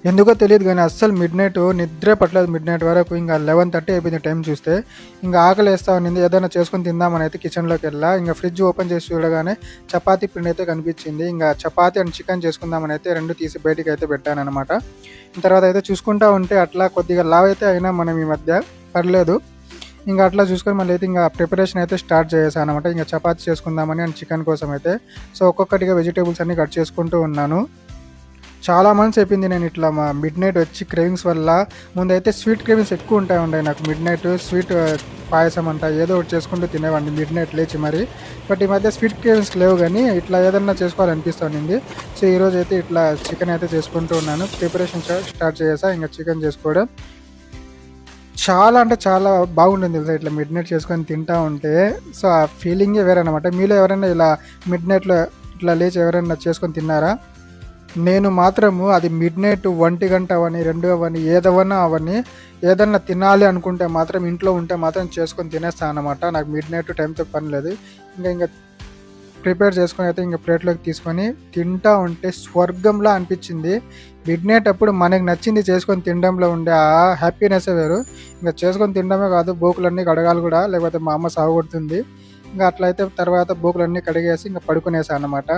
ఎందుకో తెలీదు గానీ అస్సలు మిడ్‌నైట్ నిద్రే పట్టలేదు మిడ్‌నైట్ వరకు. ఇంక 11:30 అయిపోయింది టైం చూస్తే. ఇంక ఆకలేస్తా ఉన్నింది. ఏదైనా చేసుకొని తిందామనైతే కిచెన్‌లోకెళ్ళా. ఇంక ఫ్రిడ్జ్ ఓపెన్ చేసి చూడగానే చపాతీ పిండయితే కనిపిచ్చింది. ఇంగ చపాతీ అండ్ చికెన్ చేసుకుందామనైతే 2 తీసి బయటికైతే పెట్టాననమాట. తర్వాత అయితే చూసుకుంటా ఉంటే అట్లా కొద్దిగా లావయితే అయినా మనం ఈ మధ్య పర్లేదు. ఇంక అట్లా చూసుకొని మళ్ళీ అయితే ఇంక ప్రిపరేషన్ అయితే స్టార్ట్ చేసేసాననమాట. ఇంక చపాతీ చేసుకుందామని అండ్ చికెన్ కోసమైతే. సో, ఒక్కొక్కటిగా వెజిటబుల్స్ అన్నీ కట్ చేసుకుంటూ ఉన్నాను. చాలా మంత్స్ అయిపోయింది నేను ఇట్లా మిడ్‌నైట్ వచ్చి క్రేవింగ్స్ వల్ల. ముందైతే స్వీట్ క్రేవింగ్స్ ఎక్కువ ఉండే నాకు మిడ్‌నైట్ స్వీట్ పాయసం అంట ఏదో ఒకటి చేసుకుంటూ తినేవాడిని మిడ్‌నైట్ లేచి మరి. బట్ ఈ మధ్య స్వీట్ క్రేవింగ్స్ లేవు గానీ ఇట్లా ఏదన్నా చేసుకోవాలనిపిస్తా ఉండింది. సో, ఈరోజైతే ఇట్లా చికెన్ అయితే చేసుకుంటూ ఉన్నాను. ప్రిపరేషన్ స్టార్ట్ చేసేసా ఇంక చికెన్ చేసుకోవడం. చాలా అంటే చాలా బాగుంటుంది తెలుసా ఇట్లా మిడ్‌నైట్ చేసుకొని తింటా ఉంటే. సో, ఆ ఫీలింగే వేరనమాట. మీలో ఎవరైనా ఇలా మిడ్‌నైట్‌లో ఇట్లా లేచి ఎవరైనా చేసుకొని తిన్నారా? నేను మాత్రము అది మిడ్‌నైట్ 1 అవ్వని, 2 అవ్వని, ఏదవ్వన్నా అవ్వని, ఏదన్నా తినాలి అనుకుంటే మాత్రం ఇంట్లో ఉంటే మాత్రం చేసుకొని తినేస్తాననమాట. నాకు మిడ్‌నైట్ టైంతో పని లేదు. ఇంక ప్రిపేర్ చేసుకొని అయితే ఇంక ప్లేట్‌లోకి తీసుకొని తింటా ఉంటే స్వర్గంలా అనిపిచ్చింది. మిడ్‌నైట్ అప్పుడు మనకు నచ్చింది చేసుకొని తినడంలో ఉండే ఆ హ్యాపీనెస్సే వేరు. ఇంక చేసుకొని తినడమే కాదు బోకులన్నీ కడగాలి గూడా, లేకపోతే మా అమ్మ సావగొడుతుంది. ఇంక అట్లయితే తర్వాత బోకులన్నీ కడిగేసి ఇంక పడుకునేసా అన్నమాట.